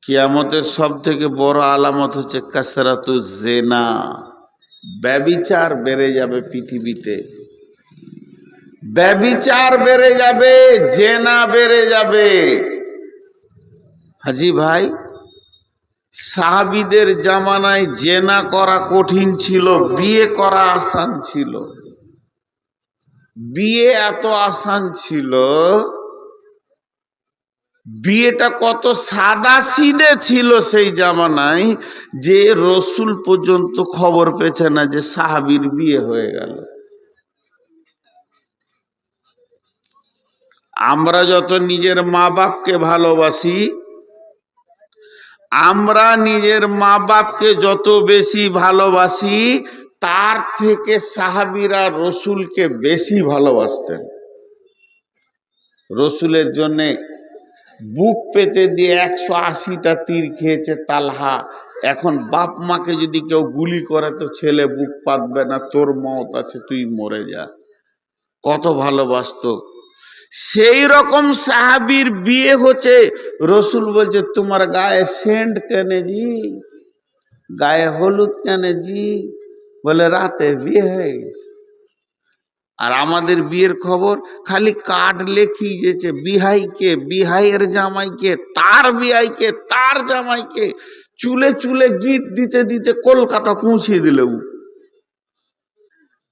কিয়ামতের সব থেকে বড় আলামত হচ্ছে কাসরাতু জেনা। ব্যভিচার বেড়ে যাবে পৃথিবীতে, ব্যভিচার বেড়ে যাবে, জেনা বেড়ে যাবে। হাজি ভাই, সাহাবীদের জামানায় জেনা করা কঠিন ছিল, বিয়ে করা আসান ছিল। বিয়ে এত আসান ছিল, বিয়েটা কত সাদা সিধে ছিল সেই জামানায়, যে রসুল পর্যন্ত খবর পেছে না যে সাহাবীর বিয়ে হয়ে গেল। আমরা যত নিজের মা বাপকে ভালোবাসি, আমরা নিজের মা বাপকে যত বেশি ভালোবাসি, তার থেকে সাহাবীরা রসুলকে বেশি ভালোবাসতেন। রসুলের জন্যে বুক পেতে দিয়ে 180টা তীর খেয়েছে তালহা। এখন বাপ মাকে যদি কেউ গুলি করে তো ছেলে বুক পাতবে না, তোর মত আছে, তুই মরে যা। কত ভালোবাসতো। সেই রকম সাহাবীর বিয়ে হচ্ছে, রসুল বলছে তোমার গায়ে সেন্ট কেনে জি, গায়ে হলুদ কেনে জি? বলে রাতে বিয়ে হয়ে গেছে। আর আমাদের বিয়ের খবর খালি কার্ড লেখি গেছে, বিহাইকে, বিহাইয়ের জামাইকে, তার বিহাইকে, তার জামাইকে চুলে চুলে গিট দিতে দিতে কলকাতা পৌঁছিয়ে দিল।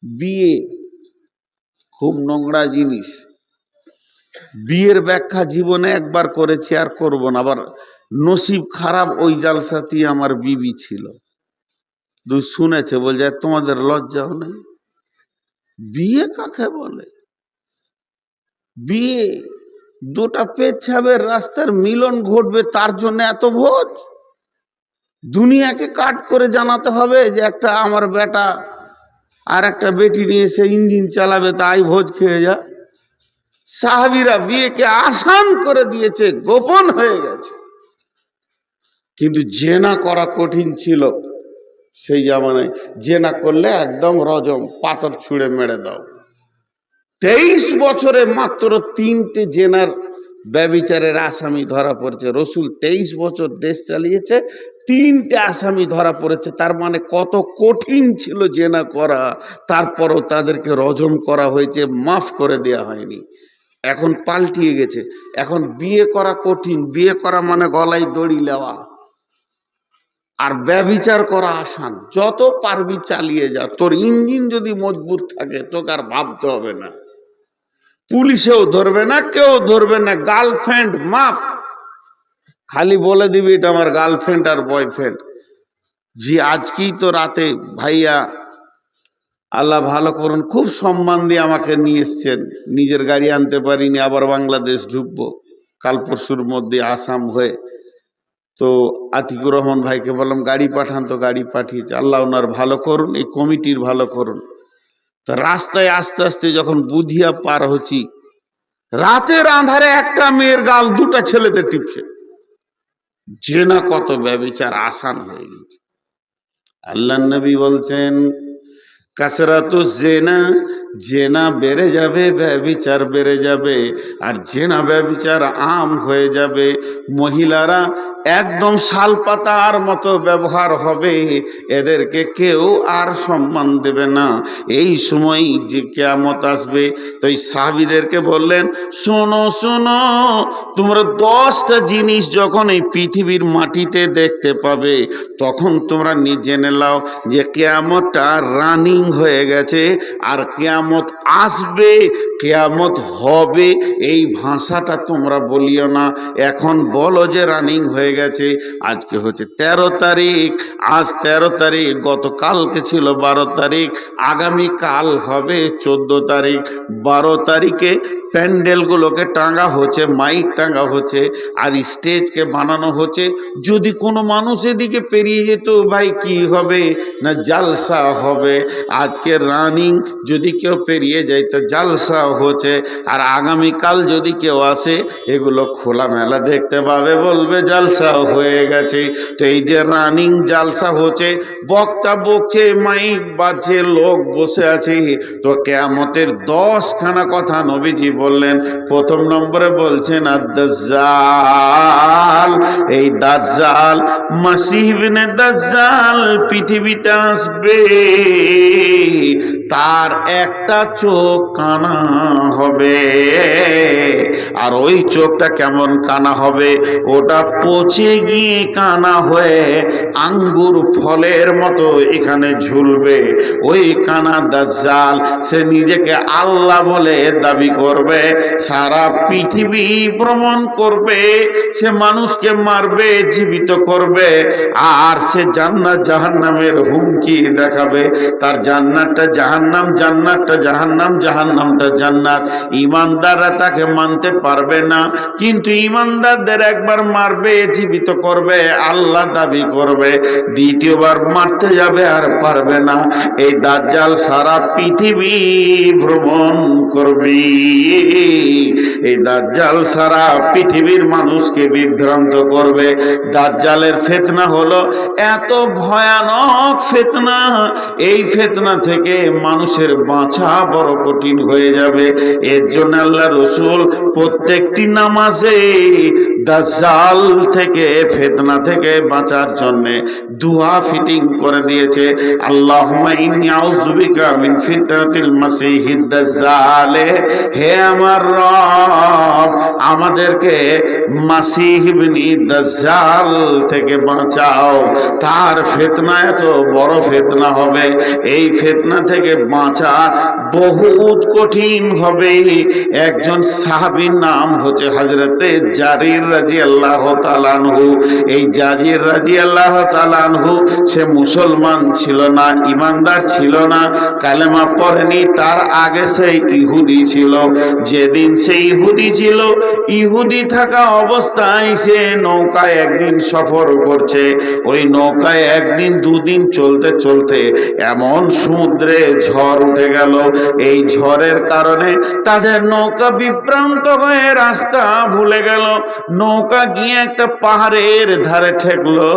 বিয়ে খুব নোংরা জিনিস। বিয়ের ব্যাখ্যা জীবনে একবার করেছি, আর করব না। আবার নসিব খারাপ, ওই জালসাতি আমার বিবি ছিল, দুই শুনেছে, বলছে তোমাদের লজ্জাও নেই? বিয়ে কাকে বলে? বিয়ে দুটা পেচ্ছাবের রাস্তার মিলন ঘটবে, তার জন্য এত ভোজ? দুনিয়াকে কাট করে জানাতে হবে যে একটা আমার বেটা আর একটা বেটি নিয়ে সে ইঞ্জিন চালাবে, তাই ভোজ খেয়ে যা। সাহাবীরা বিয়েকে আসান করে দিয়েছে, গোপন হয়ে গেছে। কিন্তু জেনা করা কঠিন ছিল সেই জামানায়। জেনা করলে একদম রজম, পাথর ছুঁড়ে মেরে দাও। 23 বছরে মাত্র 3টে জেনার ব্যভিচারের আসামি ধরা পড়েছে। রসুল 23 বছর দেশ চালিয়েছে, 3টে আসামি ধরা পড়েছে। তার মানে কত কঠিন ছিল জেনা করা। তারপরও তাদেরকে রজম করা হয়েছে, মাফ করে দেয়া হয়নি। এখন পাল্টিয়ে গেছে, এখন বিয়ে করা কঠিন। বিয়ে করা মানে গলায় দড়ি নেওয়া, আর ব্যভিচার করা আসান। যত পারবি চালিয়ে যা, তোর ইঞ্জিন যদি মজবুত থাকে তোকে আর ভাবতে হবে না। পুলিশেও ধরবে না, কেউ ধরবে না। গার্লফ্রেন্ড মাফ, খালি বলে দিবি এটা আমার গার্লফ্রেন্ড আর বয়ফ্রেন্ড। জি, আজকেই তো রাতে ভাইয়া, আল্লাহ ভালো করুন, খুব সম্মান দিয়ে আমাকে নিয়ে এসছেন। নিজের গাড়ি আনতে পারিনি, আবার বাংলাদেশ ঢুকবো কাল পরশুর মধ্যে আসাম হয়ে। তো আতিকুর রহমান ভাইকে বললাম গাড়ি পাঠান, তো গাড়ি পাঠিয়েছে। আল্লাহ ওনার ভালো করুন, এই কমিটির ভালো করুন। তো রাস্তায় আস্তে আস্তে যখন বুধিয়া পার হচ্ছি, রাতের আঁধারে একটা মেয়ের গাল 2টা ছেলেদের টিপছে। জেনা কত ব্যভিচার আসান হয়ে গেছে। আল্লাহ নবী বলছেন কাসরাতু জেনা, জেনা বেড়ে যাবে, ব্যভিচার বেড়ে যাবে। আর জেনা ব্যভিচার আম হয়ে যাবে। মহিলারা একদম শালপাতার মতো ব্যবহার হবে, এদেরকে কেউ আর সম্মান দেবে না। এই সময় যে কিয়ামত আসবে, তো এই সাহাবীদেরকে বললেন শোনো শোনো, তোমরা 10টা জিনিস যখন এই পৃথিবীর মাটিতে দেখতে পাবে, তখন তোমরা জেনে নাও যে কিয়ামতটা রানিং হয়ে গেছে। আর কিয়ামত আসবে, কিয়ামত হবে, এই ভাষাটা তোমরা বলিও না। এখন বলো যে রানিং হয়ে গেছে। আজকে হচ্ছে 13 তারিখ, আজ 13 তারিখ, গতকালকে ছিল 12 তারিখ, আগামী কাল হবে 14 তারিখ। 12 তারিখে প্যান্ডেলগুলোকে টাঙ্গা হচ্ছে, মাইক টাঙ্গা হচ্ছে, আর স্টেজকে বানানো হচ্ছে। যদি কোনো মানুষ এদিকে পেরিয়ে যেত, ভাই কি হবে না জালসা হবে। আজকে রানিং, যদি কেউ পেরিয়ে যায় তো জালসা হচ্ছে। আর আগামীকাল যদি কেউ আসে, এগুলো খোলামেলা দেখতে পাবে, বলবে জালসা হয়ে গেছে। তো এই যে রানিং জালসা হচ্ছে, বক্তা বকছে, মাইক বাজছে, লোক বসে আছে, তো কিয়ামতের 10খানা কথা নবীজি বললেন। প্রথম নম্বরে বলছেন আদ-দাজ্জাল। এই দাজ্জাল মাসিহ ইবনে দাজ্জাল পৃথিবীতে আসবে, তার একটা চোখ কানা হবে। আর ওই চোখটা কেমন কানা হবে? ওটা পচে গিয়ে কানা হয়ে আঙ্গুর ফলের মতো এখানে ঝুলবে। ওই কানা দাজ্জাল সে নিজেকে আল্লাহ বলে দাবি করবে, সারা পৃথিবী ভ্রমণ করবে, সে মানুষকে মারবে, জীবিত করবে, আর সে জান্নাত জাহান্নামের হুমকি দেখাবে। তার জান্নাতটা জাহান্নাম, জান্নাতটা জাহান্নাম, জাহান্নামটা জান্নাত। ইমানদাররা তাকে মানতে পারবে না, কিন্তু ইমানদারদের একবার মারবে, জীবিত করবে, আল্লাহ দাবি করবে, দ্বিতীয়বার মারতে যাবে আর পারবে না। এই দাজ্জাল সারা পৃথিবী ভ্রমণ করবে। এই দাজ্জাল সারা পৃথিবীর মানুষকে বিভ্রান্ত করবে। দাজ্জালের ফিতনা হলো এত ভয়ানক ফিতনা, এই ফিতনা থেকে মানুষের বাঁচা বড় কঠিন হয়ে যাবে। এর জন্য আল্লাহ রসুল প্রত্যেকটি নামাজে দাজ্জাল থেকে, ফিতনা থেকে বাঁচার জন্য দুআ ফিটিং করে দিয়েছে। আল্লাহুম্মা ইন্নী আউযু বিকা মিন ফিতনাতিল মাসিহিদ দাজ্জাল। হে আমার রব, আমাদেরকে মাসিহ ইবনে দাজ্জাল থেকে বাঁচাও। তার ফিতনা এত বড় ফিতনা হবে, এই ফিতনা থেকে বাঁচা বহুত কঠিন হবে। একজন সাহাবীর নাম হচ্ছে হযরতে জারির রাদিয়াল্লাহু তাআলা আনহু। এই জারির রাদিয়াল্লাহু তাআলা আনহু সে মুসলমান ছিল না, ইমানদার ছিল না, কালেমা পড়েনি। তার আগে সে ইহুদি ছিল। যেদিন সে ইহুদি ছিল, ইহুদি থাকা অবস্থায় সে নৌকায় একদিন সফর করছে। ওই নৌকায় একদিন দুদিন চলতে চলতে এমন সমুদ্রে ঝড় উঠে গেল, এই ঝড়ের কারণে তাদের নৌকা বিভ্রান্ত হয়ে রাস্তা ভুলে গেল। নৌকা গিয়ে একটা পাহাড়ের ধারে ঠেকলো।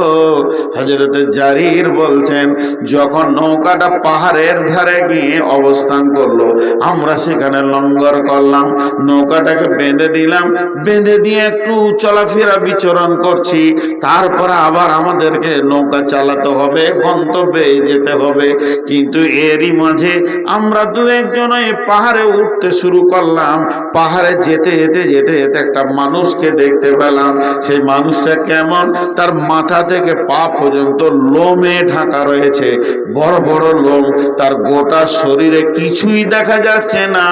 হযরতে জারির বলছেন, যখন নৌকাটা পাহাড়ের ধারে গিয়ে অবস্থান করলো, আমরা সেখানে লঙ্গর করলাম, নৌকাটাকে বেঁধে দিলাম, বেঁধে দিয়ে একটু চলাফেরা বিচরণ করছি। তারপর আবার আমাদেরকে নৌকা চালাতে হবে, গন্তব্যে যেতে হবে। কিন্তু এরই মাঝে আমরা দু একজন এই পাহাড়ে উঠতে শুরু করলাম। পাহাড়ে যেতে যেতে যেতে যেতে একটা মানুষকে দেখতে পেলাম। সেই মানুষটা কেমন? তার মাথা থেকে পা পর্যন্ত লোমে ঢাকা রয়েছে, বড় বড় লোম। তার গোটা শরীরে কিছুই দেখা যাচ্ছে না,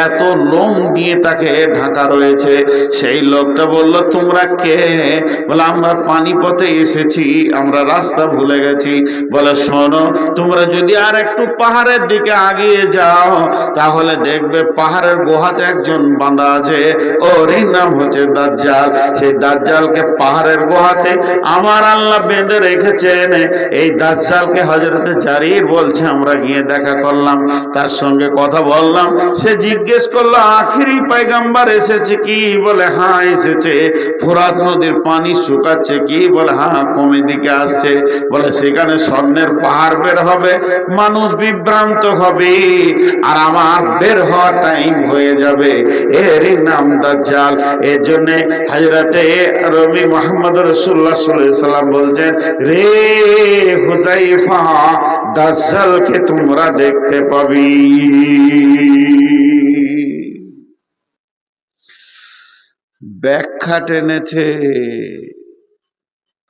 এত লোম দিয়ে তাকে ঢাকা রয়েছে। সেই লোকটা বলল, তোমরা কে? বলে, আমরা পানিপথে এসেছি, আমরা রাস্তা ভুলে গেছি। বলে, শোনো, তোমরা যদি আর একটু পাহাড়ের দিকে আগিয়ে যাও, তাহলে দেখবে পাহাড়ের গুহাতে একজন বাঁধা আছে, ওরই নাম হচ্ছে দাজ্জাল। সেই দাজ্জালকে পাহাড়ের গুহাতে আমার আল্লাহ বেঁধে রেখেছেন। এই দাজ্জালকে হযরতে জারির বলছে, আমরা গিয়ে দেখা করলাম, তার সঙ্গে কথা বললাম। সে জিজ্ঞেস করলো, আখিরি পয়গম্বর এসেছে কি? বলে, হ্যাঁ এসেছে। ফোরাত নদীর পানি শুকাচ্ছে কি? বলে, হ্যাঁ কমে দিকে আসছে। বলে, সেখানে স্বর্ণের পাহাড় বের হবে, মানুষ বিভ্রান্ত হবে, আর আমার বের হওয়ার টাইম হয়ে যাবে। এরই নাম দাজ্জাল। এর জন্য হযরতে রবি মুহাম্মদ রাসূলুল্লাহ সাল্লাল্লাহু আলাইহি সাল্লাম বলছেন, রে হুযায়ফা, দাজ্জালকে তোমরা দেখতে পাবি। ব্যাখ্যা টেনেছে।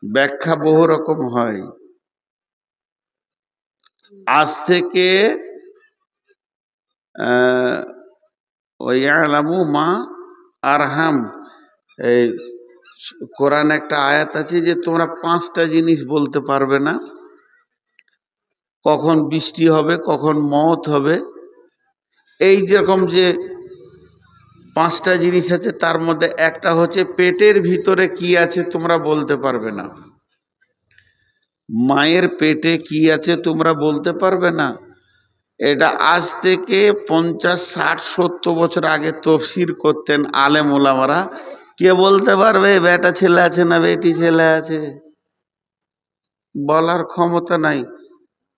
ব্যাখ্যা বহু রকম হয়। আজ থেকে ওয়ালামু মা আরহাম, এই কোরআন একটা আয়াত আছে যে তোমরা 5টা জিনিস বলতে পারবে না, কখন বৃষ্টি হবে, কখন মওত হবে। এই যেরকম যে 5টা জিনিস আছে, তার মধ্যে একটা হচ্ছে পেটের ভিতরে কি আছে তোমরা বলতে পারবে না। মায়ের পেটে কি আছে তোমরা বলতে পারবে না। এটা আজ থেকে 50, 60, 70 বছর আগে তফসির করতেন আলেম ওলামারা। কে বলতে পারবে বেটা ছেলে আছে না বেটি ছেলে আছে? বলার ক্ষমতা নাই।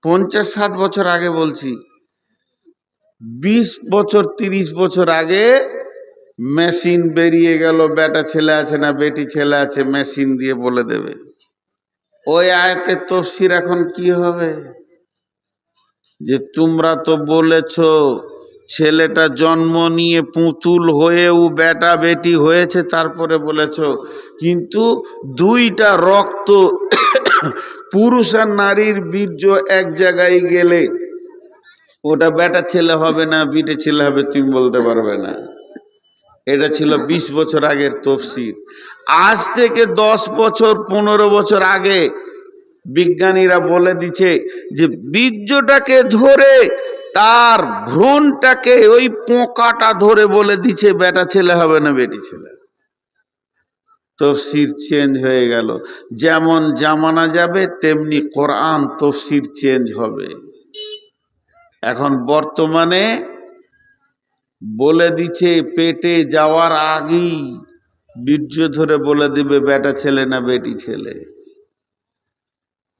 50, 60 বছর আগে বলছি। 20 বছর 30 বছর আগে মেশিন বেরিয়ে গেল, বেটা ছেলে আছে না বেটি ছেলে আছে মেশিন দিয়ে বলে দেবে। ওই আয়াতের তাফসীর এখন কি হবে? যে তোমরা তো বলেছ ছেলেটা জন্ম নিয়ে পুতুল হয়েও বেটা বেটি হয়েছে, তারপরে বলেছ কিন্তু দুইটা রক্ত পুরুষ আর নারীর বীর্য এক জায়গায় গেলে ওটা বেটা ছেলে হবে না বিটে ছেলে হবে তুমি বলতে পারবে না। এটা ছিল 20 বছর আগের তাফসীর। আজ থেকে 10 বছর 15 বছর আগে বিজ্ঞানীরা বলে দিচ্ছে যে বীর্যটাকে ধরে তার ভ্রূণটাকে ওই পোকাটা ধরে বলে দিচ্ছে বেটা ছেলে হবে না বেটি ছেলে। তাফসীর চেঞ্জ হয়ে গেল। যেমন জামানা যাবে তেমনি কোরআন তাফসীর চেঞ্জ হবে। এখন বর্তমানে বলে দিচ্ছে পেটে যাওয়ার আগেই বীর্য ধরে বলে দিবে বেটা ছেলে না বেটি ছেলে।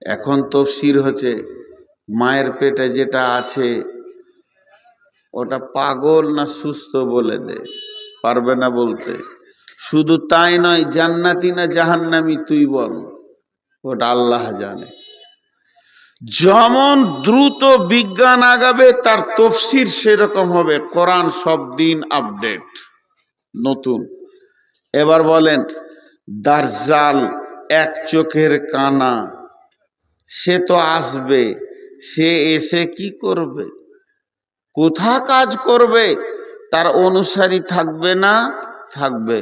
এখন তাফসীর হচ্ছে মায়ের পেটে যেটা আছে ওটা পাগল না সুস্থ বলে দে, পারবে না বলতে। শুধু তাই নয়, জান্নাতি না জাহান্নামী তুই বল, ওটা আল্লাহ জানে। যেমন দ্রুত বিজ্ঞান আগাবে তার তাফসীর সেরকম হবে। কোরআন সব দিন আপডেট, নতুন। এবার বলেন দাজ্জাল এক চোখের কানা, সে তো আসবে, সে এসে কি করবে, কোথা কাজ করবে, তার অনুসারী থাকবে না থাকবে?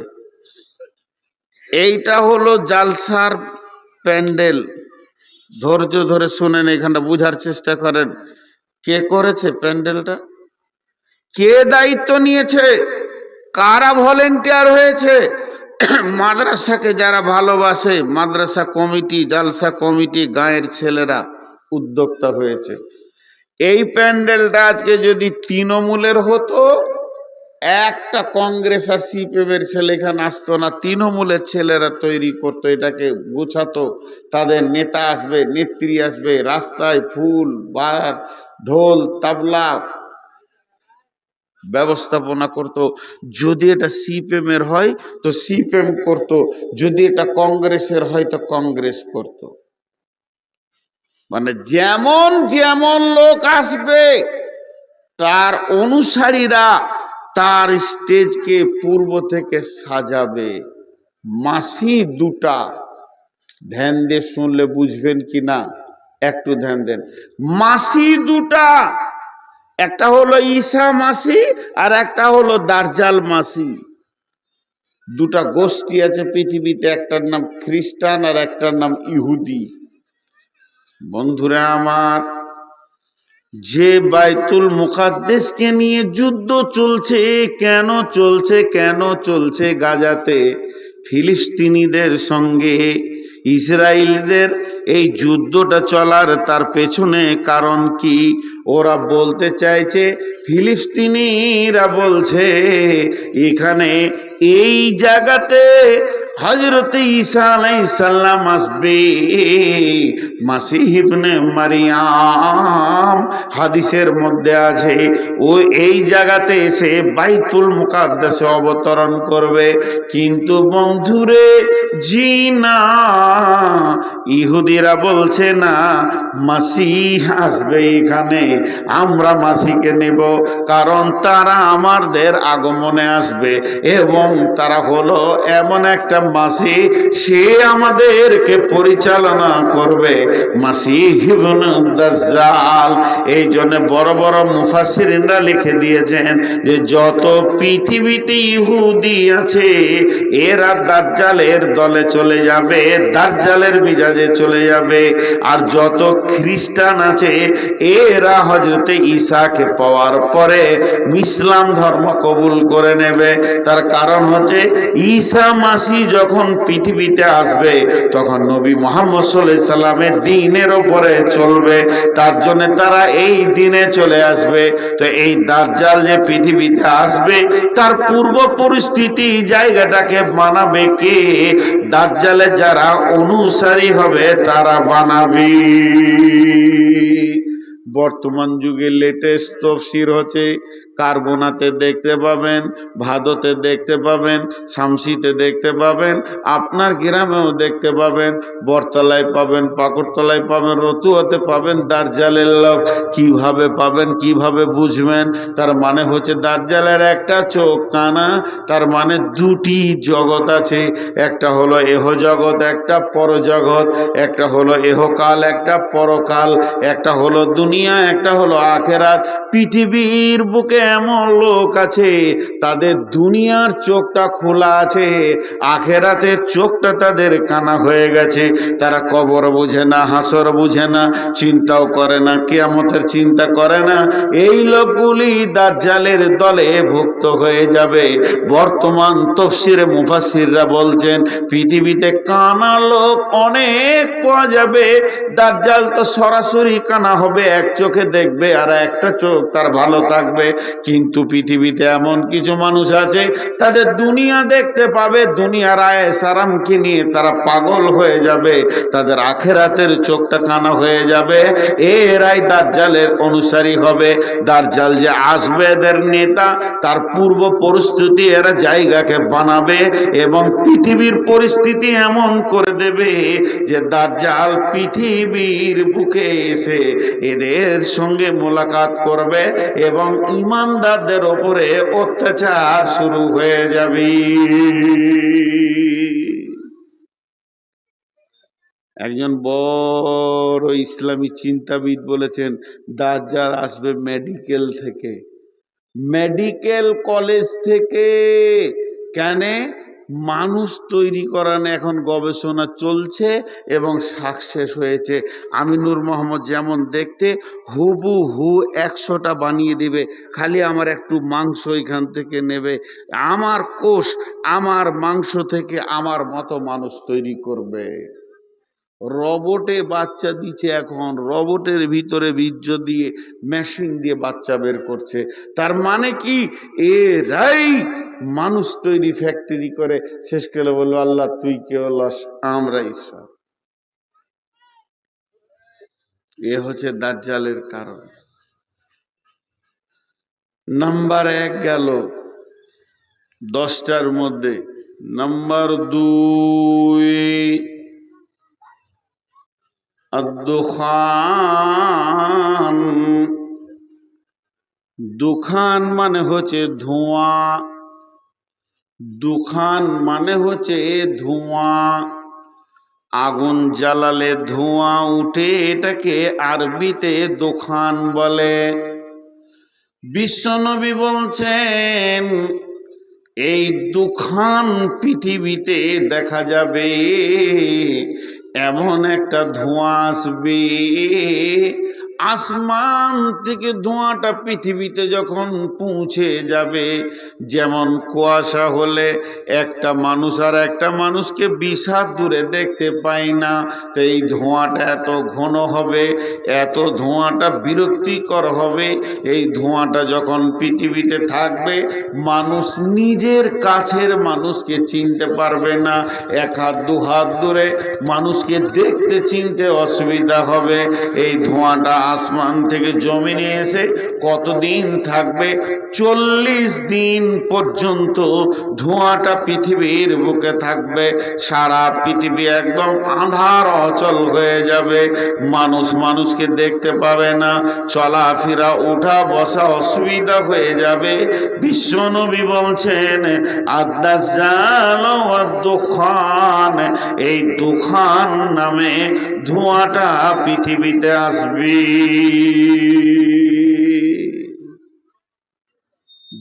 এইটা হলো জালসার প্যান্ডেল। ধৈর্য ধরে শুনেন, এখানটা বুঝার চেষ্টা করেন। কে করেছে প্যান্ডেলটা, কে দায়িত্ব নিয়েছে, কারা ভলেন্টিয়ার হয়েছে? মাদ্রাসাকে যারা ভালোবাসে, মাদ্রাসা কমিটি, জালসা কমিটি, গাঁয়ের ছেলেরা উদ্যোক্তা হয়েছে। এই প্যান্ডেলটা আজকে যদি তৃণমূলের হতো, একটা কংগ্রেস আর সিপিএম এর ছেলে এখানে আসতো না, তৃণমূলের ছেলেরা তৈরি করতো, এটাকে গুছাতো, তাদের নেতা আসবে, নেত্রী আসবে, রাস্তায় ফুল বার ঢোল তাবলা ব্যবস্থাপনা করত। যদি এটা সিপিএম এর হয় তো সিপিএম করত, যদি এটা কংগ্রেসের হয় তো কংগ্রেস করত। মানে যেমন যেমন লোক আসবে তার অনুসারীরা তার স্টেজকে পূর্ব থেকে সাজাবে। মাসি দুটা, ধ্যান দিয়ে শুনলে বুঝবেন কি না একটু ধ্যান দেন। মাসি দুটা, একটা হলো ঈসা মাসি আর একটা হলো দাজ্জাল মাসি। দুটা গোষ্ঠী আছে পৃথিবীতে, একটার নাম খ্রিস্টান আর একটার নাম ইহুদি। বন্ধুরা আমার, যে বাইতুল মুকাদ্দেসকে নিয়ে যুদ্ধ চলছে, কেন চলছে, কেন চলছে গাজাতে ফিলিস্তিনিদের সঙ্গে ইসরায়েলদের এই যুদ্ধটা চলার তার পেছনে কারণ কি? ওরা বলতে চাইছে, ফিলিস্তিনিরা বলছে এখানে এই জায়গাতে হযরতে ঈসা আলাইহিস সালাম আসবে, মাসিহ ইবনে মারিয়াম হাদিসের মধ্যে আছে ও এই জায়গাতে এসে বাইতুল মুকাদ্দাসে অবতরণ করবে। কিন্তু বন্ধুরে জি না, ইহুদিরা বলছে না, মাসিহ আসবে এখানে, আমরা মাসিহকে নেব, কারণ তারা আমাদের আগমনে আসবে এবং তারা হলো এমন একটা মাসিহ, সে আমাদেরকে পরিচালনা করবে, মাসিহ ইবনে দাজ্জাল। এই জন্য বড় বড় মুফাসসিরিনরা লিখে দিয়েছেন যে যত পৃথিবীতে ইহুদি আছে এরা দাজ্জালের দলে চলে যাবে, দাজ্জালের মিজাজে চলে যাবে। আর যত খ্রিস্টান আছে এরা হযরতে ঈসাকে পাওয়ার পরে ইসলাম ধর্ম কবুল করে নেবে। তার কারণ হচ্ছে ঈসা মাসিহ যখন পৃথিবীতে আসবে তখন নবী মুহাম্মদ সাল্লাল্লাহু আলাইহি সাল্লামের দ্বীনের উপরে চলবে, তার জন্য তারা এই দ্বীনে চলে আসবে। তো এই দাজ্জাল যে পৃথিবীতে আসবে তার পূর্ব পরিস্থিতি জায়গাটাকে বানাবে কে? দাজ্জালের যারা অনুসারী হবে তারা বানাবে। বর্তমান যুগে লেটেস্ট তাফসীর হচ্ছে কার্বোনাতে দেখতে পাবেন, ভাদতে দেখতে পাবেন, শামসিতে দেখতে পাবেন, আপনার গ্রামেও দেখতে পাবেন, বরতলায় পাবেন, পাকুড়তলায় পাবেন, রতুয়াতে পাবেন দার্জালের লোক। কিভাবে পাবেন, কিভাবে বুঝবেন? তার মানে হচ্ছে দার্জালের একটা চোখ কানা, তার মানে দুটি জগৎ আছে, একটা হলো এহ জগৎ, একটা পরজগৎ, একটা হলো এহকাল, একটা পরকাল, একটা হলো দুনিয়া, একটা হলো আখেরাত। পৃথিবীর বুকে এমন লোক আছে তাদের দুনিয়ার চোখটা খোলা আছে, আখেরাতের চোখটা তাদের কানা হয়ে গেছে। তারা কবর বুঝে না, হাসর বুঝে না, চিন্তাও করে না, কিয়ামতের চিন্তা করে না। এই লোকগুলি দাজ্জালের দলে ভুক্ত হয়ে যাবে। বর্তমান তাফসীরে মুফাসসিররা বলছেন পৃথিবীতে কানা লোক অনেক পাওয়া যাবে। দাজ্জাল তো সরাসরি কানা হবে, এক চোখে দেখবে আর একটা চোখ তার ভালো থাকবে। কিন্তু পৃথিবীতে এমন কিছু মানুষ আছে তাদের দুনিয়া দেখতে পাবে, দুনিয়ার আয়েশ আরামকে নিয়ে তারা পাগল হয়ে যাবে, তাদের আখেরাতের চোখটা কানা হয়ে যাবে। এরাই দাজ্জালের অনুসারী হবে। দাজ্জাল যে আসবে এদের নেতা, তার পূর্ব পরিস্থিতি এরা জায়গাকে বানাবে এবং পৃথিবীর পরিস্থিতি এমন করে দেবে যে দাজ্জাল পৃথিবীর বুকে এসে এদের সঙ্গে মোলাকাত করবে এবং ঈমানদারদের উপরে অত্যাচার শুরু হয়ে যাবে। একজন বড় ইসলামী চিন্তাবিদ বলেছেন দাজ্জাল আসবে মেডিকেল থেকে, মেডিকেল কলেজ থেকে। কেন? মানুষ তৈরি করানো এখন গবেষণা চলছে এবং সাকসেস হয়েছে। আমিনুর মোহাম্মদ যেমন দেখতে হুবহু 100টা বানিয়ে দিবে, খালি আমার একটু মাংস এখান থেকে নেবে, আমার কোষ আমার মাংস থেকে আমার মতো মানুষ তৈরি করবে। রবটে বাচ্চা দিচ্ছে, এখন রবটের ভিতরে বীর্য দিয়ে মেশিন দিয়ে বাচ্চা বের করছে। তার মানে কি এরাই মানুষ তৈরি ফ্যাক্টরি করে শেষকালে বললো আল্লাহ তুই কে বলস, আমরা ঈশ্বর। এ হচ্ছে দাজ্জালের কারণ। নাম্বার 1 গেল 10টার মধ্যে। নাম্বার 2 দুখান। দুখান মানে হচ্ছে ধোঁয়া, দুখান মানে হচ্ছে ধোঁয়া। আগুন জ্বালালে ধোঁয়া উঠে, এটাকে আরবিতে দুখান বলে। বিশ্বনবী বলছেন এই দুখান পৃথিবীতে দেখা যাবে, এমন একটা ধোঁয়া আসবে, আসমান থেকে ধোঁয়াটা পৃথিবীতে যখন পৌঁছে যাবে, যেমন কুয়াশা হলে একটা মানুষ আর একটা মানুষকে 20 হাত দূরে দেখতে পায় না, তো এই ধোঁয়াটা এত ঘন হবে, এত ধোঁয়াটা বিরক্তিকর হবে। এই ধোঁয়াটা যখন পৃথিবীতে থাকবে, মানুষ নিজের কাছের মানুষকে চিনতে পারবে না। 1 হাত 2 হাত দূরে মানুষকে দেখতে চিনতে অসুবিধা হবে। এই ধোঁয়াটা আসমান থেকে জমিনে এসে কতদিন থাকবে? 40 দিন পর্যন্ত ধোঁয়াটা পৃথিবীর বুকে থাকবে। সারা পৃথিবী একদম আঁধার অচল হয়ে যাবে, মানুষ মানুষকে দেখতে পাবে না, চলাফেরা উঠা বসা অসুবিধা হয়ে যাবে। বিশ্বনবী বলছেন আদ-দাজ্জাল ওয়াদ-দুখান, এই দুখান নামে ধোঁয়াটা পৃথিবীতে আসবে।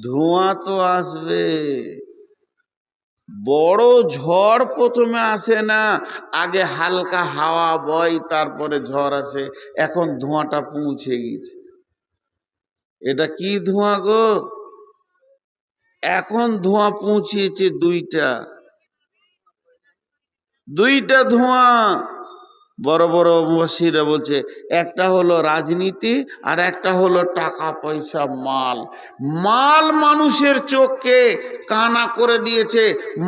ধোঁয়া তো আসবে, বড় ঝড় প্রথমে আসে না, আগে হালকা হাওয়া বয় তারপরে ঝড় আসে। এখন ধোঁয়াটা পৌঁছে গেছে। এটা কি ধোঁয়া গো? এখন ধোঁয়া পৌঁছেছে দুইটা ধোঁয়া। বড় বড় মুফাসসিররা বলছে একটা হলো রাজনীতি আর একটা হলো টাকা পয়সা, মাল। মাল মানুষের চোখকে কানা করে দিয়েছে,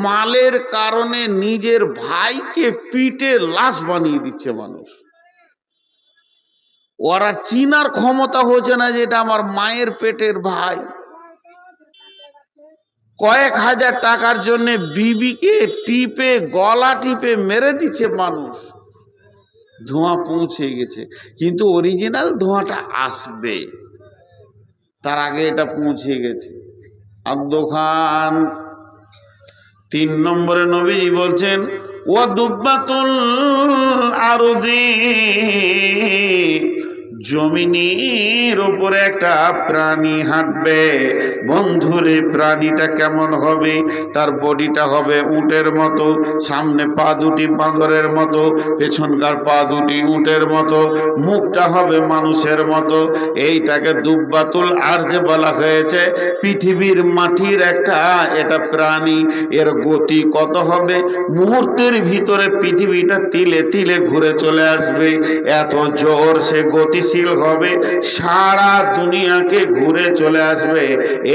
মালের কারণে নিজের ভাইকে পিটে লাশ বানিয়ে দিচ্ছে মানুষ। ওরা চিনার ক্ষমতা হচ্ছে না যে এটা আমার মায়ের পেটের ভাই। কয়েক হাজার টাকার জন্য বিবিকে টিপে গলা টিপে মেরে দিচ্ছে মানুষ। ধোঁয়া পৌঁছে গেছে, কিন্তু অরিজিনাল ধোঁয়াটা আসবে, তার আগে এটা পৌঁছে গেছে। আব্দুখান 3 নম্বরে নবীজি বলছেন ও দুব্বাতুল আরদি, জমিনের উপরে একটা প্রাণী হাঁটবে। বন্ধুরে প্রাণীটা কেমন হবে? তার বডিটা হবে উটের মতো, সামনে পা দুটি বাঁদরের মতো, পেছনকার পা দুটি উটের মতো, মুখটা হবে মানুষের মতো। এইটাকে দুব্বাতুল আরজ বলা হয়েছে। পৃথিবীর মাটির একটা এটা প্রাণী। এর গতি কত হবে? মুহূর্তের ভিতরে পৃথিবীটা তিলে তিলে ঘুরে চলে আসবে, এত জোর সে গতিশীল হবে, সারা দুনিয়াকে ঘুরে চলে আসবে।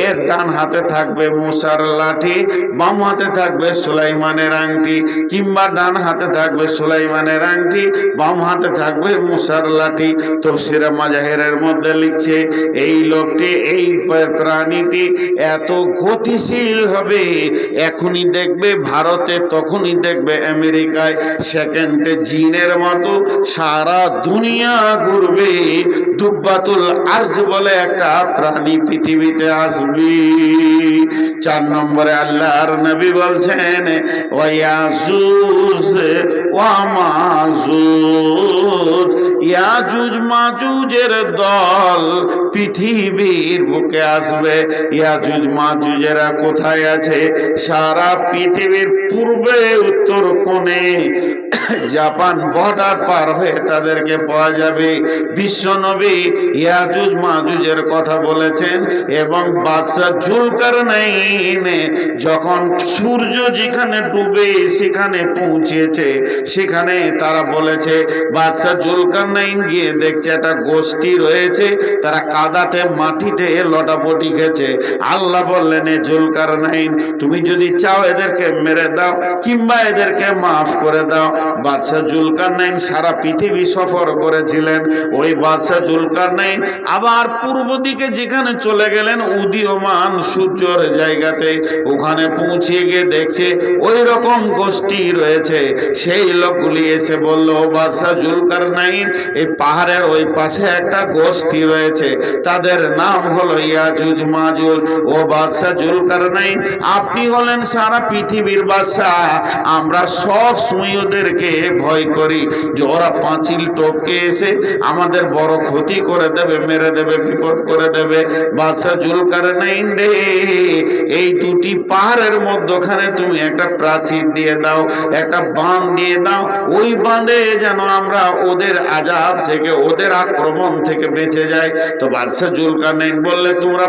এর ডান হাতে থাকবে মূসার লাঠি, বাম হাতে থাকবে সুলাইমানের আংটি, কিংবা ডান হাতে থাকবে সুলাইমানের আংটি, বাম হাতে থাকবে মূসার লাঠি। তাফসীরে মাজাহিরের মধ্যে লিখছে এই লোকটি, এই প্রাণীটি এত গতিশীল হবে, এখনই দেখবে ভারতে, তখনই দেখবে আমেরিকায়, সেকেন্ডে জিনের মতো সারা দুনিয়া ঘুরবে। দুব্বাতুল আরজ বলে একটা প্রাণী পৃথিবীতে আসবে। 4 নম্বরে আল্লাহর নবী বলছেন ওয়ায়াজুজ ওয়া মাজুজ, ইয়াজুজ মাজুজের দল পৃথিবীর বুকে আসবে। ইয়াজুজ মাজুজেরা কোথায় আছে? সারা পৃথিবীর পূর্বে উত্তর কোণে, জাপান বর্ডার পার হয়ে তাদেরকে পাওয়া যাবে। বিশ্বনবী ইয়াজুজ মাজুজের কথা বলেছেন, এবং বাদশা জুলকারনাইন যখন সূর্য যেখানে ডুবে সেখানে পৌঁছেছে, সেখানে তারা বলেছে, বাদশা জুলকারনাইন গিয়ে দেখছে একটা গোষ্ঠী রয়েছে, তারা কাদাতে মাটিতে লটাপটি খেছে। আল্লাহ বললেন এ জুলকারনাইন, তুমি যদি চাও এদেরকে মেরে দাও, কিংবা এদেরকে মাফ করে দাও। বাদশা জুলকারনাইন সারা পৃথিবী সফর করেছিলেন। ওই বাদশা জুলকারনাইন আবার পূর্ব দিকে যেখানে চলে গেলেন উদীয়মান সূর্যের জায়গাতে, ওখানে পৌঁছে গিয়ে দেখছে ওই রকম গোষ্ঠী রয়েছে। সেই লোকগুলি এসে বলল, বাদশা জুলকারনাইন, এই পাহাড়ের ওই পাশে একটা গোষ্ঠী রয়েছে, তাদের নাম হলো ইয়াজুজ মাজুজ। ও বাদশা জুলকারনাইন, আপনি হলেন সারা পৃথিবীর বাদশা, আমরা সব সময় ওদেরকে ভয় করি যে ওরা পাঁচিল টপকে এসে আমাদের বড় ক্ষতি করে দেবে, মেরে দেবে, বিপদ করে দেবে। বাদশা জুলকারনাইন রে, এই দুটি পাহাড়ের মধ্যখানে তুমি একটা প্রাচীর দিয়ে দাও, একটা বাঁধ দিয়ে দাও, ওই বাঁধে যেন আমরা ওদের আযাব থেকে, ওদের আক্রমণ থেকে বেঁচে যাই। তো বাদশা জুলকারনাইন বললে, তোমরা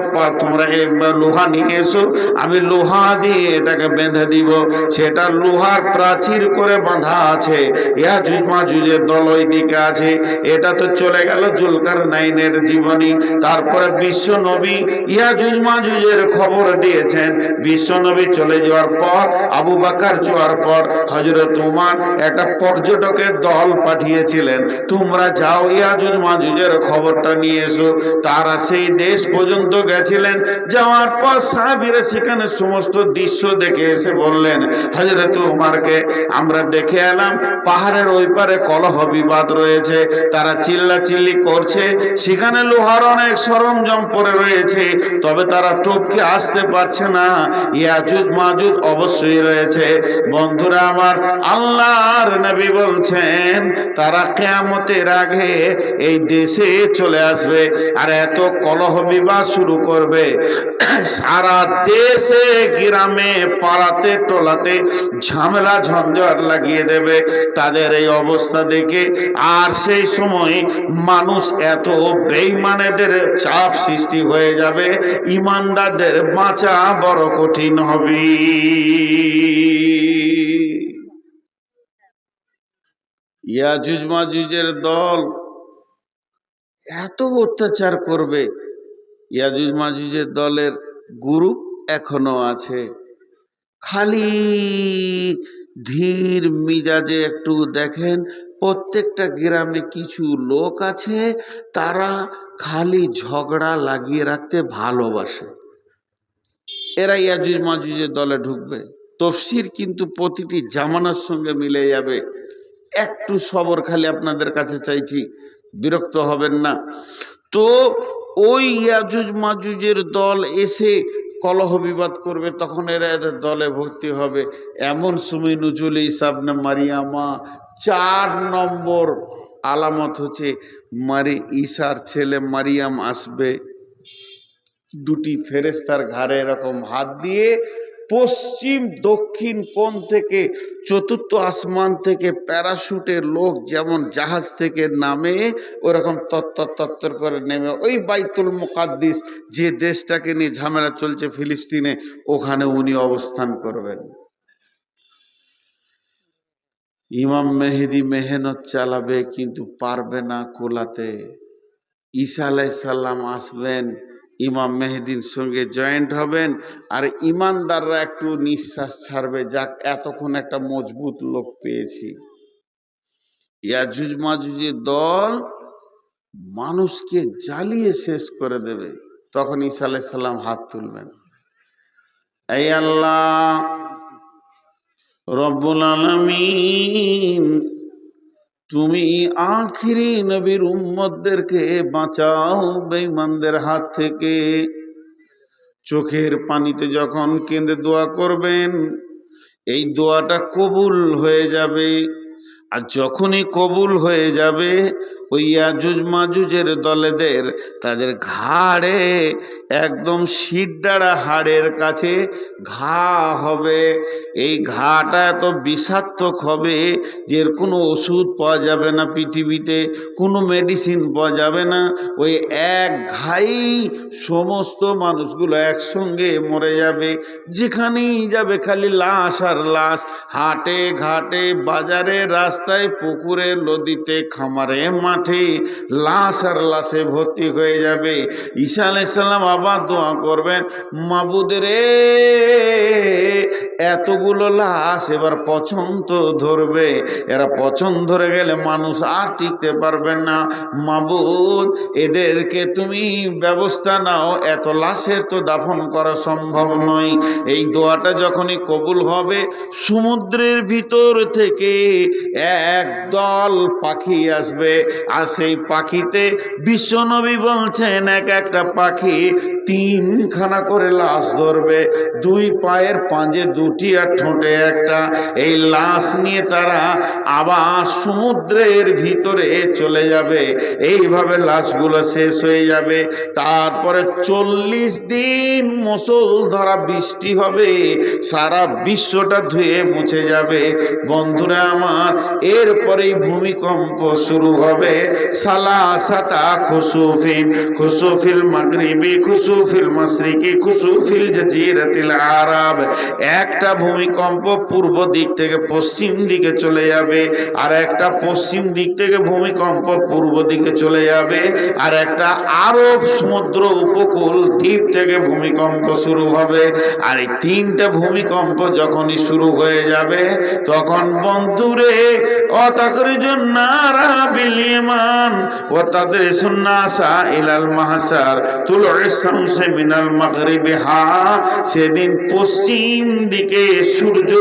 লোহা নিয়ে এসো, আমি লোহা দিয়ে এটাকে বেঁধে দিব। সেটা লোহার প্রাচীর করে বাঁধা আছে। ইয়াজুজ মাজুজের দল ওই দিকে আছে। এটা তো চলে গেল জুলকারনাইনের জীবনী। তারপরে বিশ্ব নবী ইয়াজুজ মাজুজের খবর দিয়েছেন। বিশ্ব নবী চলে যাওয়ার পর, আবু বকর যাওয়ার পর, হযরত উমর একটা পর্যটকের দল পাঠিয়েছিলেন, তোমরা যাও ইয়াজুজ মাজুজের খবরটা নিয়ে এসো। তারা সেই দেশ পর্যন্ত গেছিলেন। যাওয়ার পর সাহাবীরা সেখানে সমস্ত দৃশ্য দেখে এসে বললেন হযরত উমরকে, আমরা দেখে এলাম পাহাড়ের ওই পারে কলহ বিবাদ রয়েছে, তারা চিল্লাচিল্লি করছে, সেখানে লোহার অনেক সরঞ্জাম পড়ে রয়েছে, তবে তারা টপকে আসতে পারছে না। ইয়াজুজ মাজুজ অবশ্যই রয়েছে। বন্ধুরা আমার, আল্লাহর নবী বলছেন তারা কিয়ামতের আগে এই দেশে চলে আসবে, আর এত কলহ বিবাদ শুরু করবে, সারা দেশে গ্রামে পাড়াতে টোলাতে ঝামেলা ঝঞ্ঝট লাগিয়ে দেবে তাদের এই অবস্থা দেখে। আর সেই সময় মানুষ এত বেঈমানেদের চাপ সৃষ্টি হয়ে যাবে, ইমানদারদের বাঁচা বড় কঠিন হবে। ইয়াজুজ মাজুজের দল এত অত্যাচার করবে। ইয়াজুজ মাজুজের দলের গ্রুপ এখনো আছে, খালি ধীর মিজাজে একটু দেখেন, প্রত্যেকটা গ্রামে কিছু লোক আছে, তারা খালি ঝগড়া লাগিয়ে রাখতে ভালোবাসে। এরা ইয়াজুজ মাজুজের দলে ঢুকবে। তফসির কিন্তু প্রতিটি জামানার সঙ্গে মিলে যাবে। একটু সবর খালি আপনাদের কাছে চাইছি, বিরক্ত হবেন না। তো ওই ইয়াজুজ মাজুজের দল এসে কলহ বিবাদ করবে, তখন এরা এদের দলে ভর্তি হবে। এমন সময় নুজুল ঈসা ইবনে মারিয়ামা 4 নম্বর আলামত হচ্ছে ঈসার ছেলে মারিয়াম আসবে, দুটি ফেরেশতার ঘাড়ে এরকম হাত দিয়ে পশ্চিম দক্ষিণ কোণ থেকে, চতুর্থ আসমান থেকে প্যারাশুটের লোক যেমন জাহাজ থেকে নামে ওরকম তত্তর তত্তর করে নেমে ওই বাইতুল মুকাদ্দিস, যে দেশটাকে নিয়ে ঝামেলা চলছে ফিলিস্তিনে, ওখানে উনি অবস্থান করবেন। ইমাম মেহেদি মেহনত চালাবে কিন্তু পারবে না কোলাতে। ঈসা আলাইহিস সালাম আসবেন, ইমাম মেহেদির সঙ্গে জয়েন্ট হবেন, আর ইমানদাররা একটু নিঃশ্বাস ছাড়বে, যাক এতক্ষণ একটা মজবুত লোক পেয়েছি। ইয়াজুজ মাজুজের দল মানুষকে জ্বালিয়ে শেষ করে দেবে। তখন ঈসা আলাইহিস সালাম হাত তুলবেন, এই আল্লাহ রব্বুল আলামিন, তুমি আখিরি নবীর উম্মতদেরকে বাঁচাও বেঈমানদের হাত থেকে। চোখের পানিতে যখন কেঁদে দোয়া করবেন, এই দোয়াটা কবুল হয়ে যাবে। আর যখনই কবুল হয়ে যাবে, ওই ইয়াজুজ মাজুজের দলেদের তাদের ঘাড়ে একদম শিরদাঁড়া হাড়ের কাছে ঘা হবে। এই ঘাটা এত বিষাক্তক হবে যে এর কোনো ওষুধ পাওয়া যাবে না, পৃথিবীতে কোনো মেডিসিন পাওয়া যাবে না। ওই এক ঘাই সমস্ত মানুষগুলো একসঙ্গে মরে যাবে। যেখানেই যাবে খালি লাশ আর লাশ, হাটে ঘাটে বাজারে রাস্তায় পুকুরে নদীতে খামারে মাঠে লাশ আর লাশে ভর্তি হয়ে যাবে। ঈসা আলাইহিস সালাম আবার দোয়া করবেন, মাবুদ রে, এতগুলো লাশ এবার পছন্দ ধরবে, এরা পছন্দ ধরে গেলে মানুষ আর টিকতে পারবেন না। মাবুদ, এদেরকে তুমি ব্যবস্থা নাও, এত লাশের তো দাফন করা সম্ভব নয়। এই দোয়াটা যখনই কবুল হবে, সমুদ্রের ভিতর থেকে এক দল পাখি আসবে, আর সেই পাখিতে বিশ্বনবী বলছেন এক একটা পাখি 3খানা করে লাশ ধরবে, 2 পায়ের পাঁজে 2টি আর ঠোঁটে একটা। এই লাশ নিয়ে তারা আবার সমুদ্রের ভিতরে চলে যাবে। এইভাবে লাশগুলো শেষ হয়ে যাবে। তারপরে 40 দিন মুষলধারা বৃষ্টি হবে, সারা বিশ্বটা ধুয়ে মুছে যাবে। বন্ধুরা আমার, এরপরেই ভূমিকম্প শুরু হবে। সালাসাতা খুসুফিন, খুসুফিল মাগরিবি, খুসুফিল মাশরিকি, খুসুফিল জাজিরাতিল আরব। একটা ভূমিকম্প পূর্ব দিক থেকে পশ্চিম দিকে চলে যাবে, আর একটা পশ্চিম দিক থেকে ভূমিকম্প পূর্ব দিকে চলে যাবে, আর একটা আরব সমুদ্র উপকূল দ্বীপ থেকে ভূমিকম্প শুরু হবে। আর এই 3টে ভূমিকম্প যখনই শুরু হয়ে যাবে, তখন বন্ধুরে অতাকরিজুন নারা বিল ইমান ওয়া তাদরিসুন নাসা ইলাল মাহশার তুলু'ইস শামসি মিনাল মাগরিবিহা। সেদিন পশ্চিম দিকে সূর্য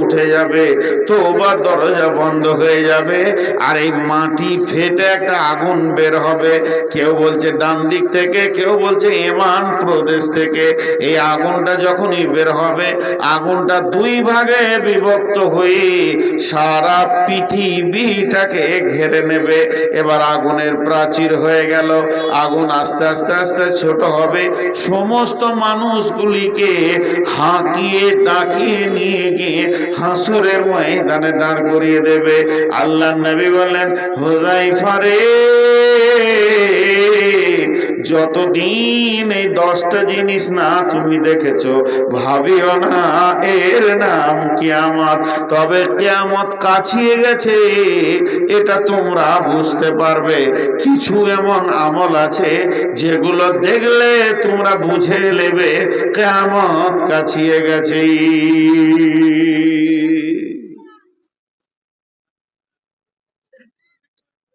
উঠে যাবে, তওবা দরজা বন্ধ হয়ে যাবে, আর এই মাটি ফেটে একটা আগুন বের হবে। কেউ বলছে ডান দিক থেকে, কেউ বলছে ইমান প্রদেশ থেকে। এই আগুনটা যখনই বের হবে, আগুনটা 2 ভাগে বিভক্ত হয়ে সারা পৃথিবীটাকে ঘিরে নেবে। এবার আগুনের প্রাচীর হয়ে গেল, আগুন আস্তে আস্তে আস্তে ছোট হবে, সমস্ত মানুষগুলিকে হাঁকিয়ে ডাকিয়ে নিয়ে গিয়ে হাসরের ময়দানে দাঁড় করিয়ে দেবে। আল্লাহর নবী বললেন, হুযায়ফা রে, যতদিন এই 10টা জিনিস না তুমি দেখেছো, ভাবিও না এর নাম কিয়ামত। তবে কিয়ামত কাছিয়ে গেছে, এটা তোমরা বুঝতে পারবে। কিছু এমন আমল আছে যেগুলো দেখলে তোমরা বুঝে নেবে কিয়ামত কাছিয়ে গেছে।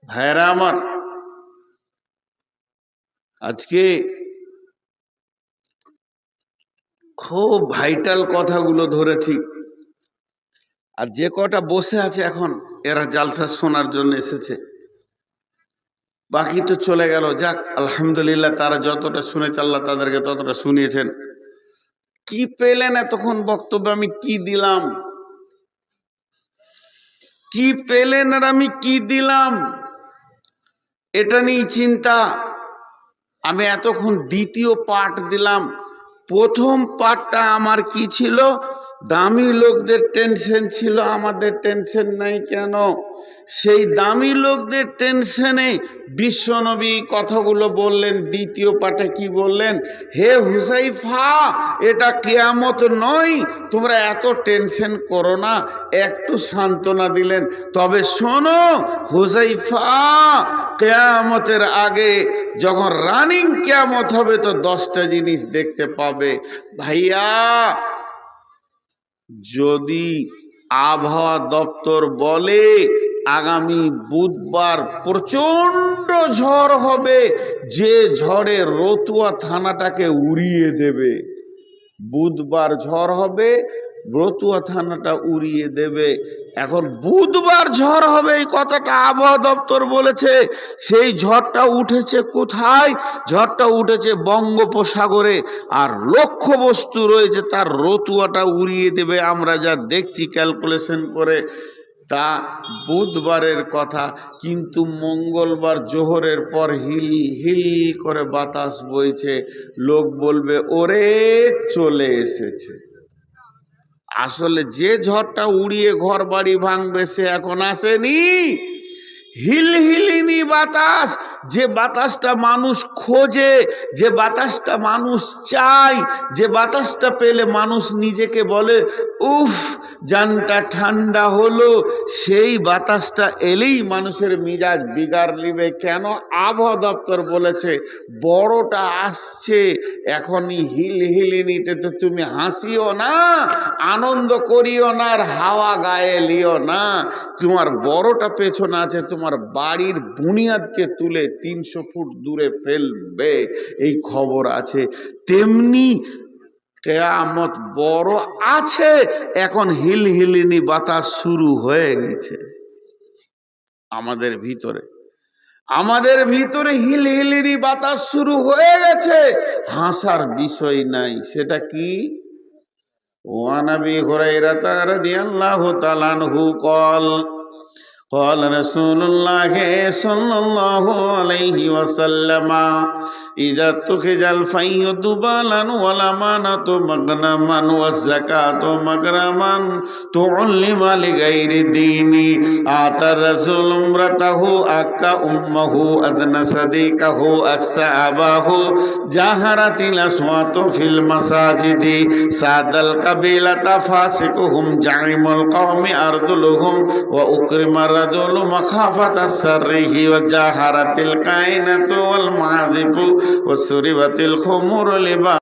ভাইরা আমার, আজকে খুব ভাইটাল কথাগুলো ধরেছি। আর যে কটা বসে আছে এখন এরা জালসা শোনার জন্য এসেছে, বাকি তো চলে গেল। যাক, আলহামদুলিল্লাহ, তারা যতটা শুনেছে আল্লাহ তাদেরকে ততটা শুনিয়েছেন। কি পেলেন এতক্ষণ বক্তব্য? আমি কি দিলাম? কি পেলেন আর আমি কি দিলাম? এটা নিয়ে চিন্তা। আমি এতক্ষণ দ্বিতীয় পার্ট দিলাম। প্রথম পার্টটা আমার কি ছিল? দামি লোকদের টেনশন ছিল, আমাদের টেনশন নাই কেন? সেই দামি লোকদের টেনশনে বিশ্বনবী কথাগুলো বললেন। দ্বিতীয় পার্টে কি বললেন? হে হুযায়ফা, এটা কিয়ামত নয়, তোমরা এত টেনশন করো না। একটু সান্ত্বনা দিলেন। তবে শোনো হুযায়ফা, কিয়ামতের আগে যখন রানিং কিয়ামত হবে তো 10টা জিনিস দেখতে পাবে। ভাইয়া, যদি আবহাওয়া দপ্তর বলে আগামী বুধবার প্রচন্ড ঝড় হবে, যে ঝড়ে রতুয়া থানাটাকে উড়িয়ে দেবে, বুধবার ঝড় হবে, রতুয়া থানাটা উড়িয়ে দেবে। এখন বুধবার ঝড় হবে এই কথাটা আবহাওয়া দপ্তর বলেছে। সেই ঝড়টা উঠেছে কোথায়? ঝড়টা উঠেছে বঙ্গোপসাগরে। আর লক্ষ্য বস্তু রয়েছে তার রতুয়াটা উড়িয়ে দেবে, আমরা যা দেখছি ক্যালকুলেশন করে। তা বুধবারের কথা। কিন্তু মঙ্গলবার জোহরের পর হিল হিল করে বাতাস বইছে, লোক বলবে ওরে চলে এসেছে। আসলে যে ঝড়টা উড়িয়ে ঘর বাড়ি ভাঙবে সে এখন আসেনি। হিলহিলিনি বাতাস, যে বাতাসটা মানুষ খোঁজে, যে বাতাসটা মানুষ চায়, যে বাতাসটা পেলে মানুষ নিজেকে বলে উফ জানটা ঠান্ডা হলো, সেই বাতাসটা এলেই মানুষের মিজাজ বিগাড় নিবে। কেন? আবহাওয়া দপ্তর বলেছে বড়টা আসছে। এখনই হিলহিলিনিতে তো তুমি হাসিও না, আনন্দ করিও না, আর হাওয়া গায়ে লিও না। তোমার বড়টা পেছনে আছে, তোমার বাড়ির বুনিয়াদকে তুলে 300 ফুট দূরে ফেলবে, এই খবর আছে। তেমনি কিয়ামত বড় আছে, এখন হিলহিলিনি বাতাস শুরু হয়ে গেছে আমাদের ভিতরে। আমাদের ভিতরে হিলহিলিনি বাতাস শুরু হয়ে গেছে। হাসার বিষয় নাই। সেটা কি? ওয়ান আবি হুরায়রা রাদিয়াল্লাহু তাআলা আনহু قال قال رسول الله صلى الله عليه وسلم إذا اتخذ الفي دبالا والأمانة مغنما والزكاة مغرما تعلم لغير الدين آتى الرسول امرته أكا أمه أدنى صديقه أكسى أباه جاهرت الأصوات في المساجد ساد القبيلة فاسقهم زعيم القوم أرذلهم وأكرم الرجل مخافة سره وجاهرت الكائنة والمعازف وسربت الخمور لباس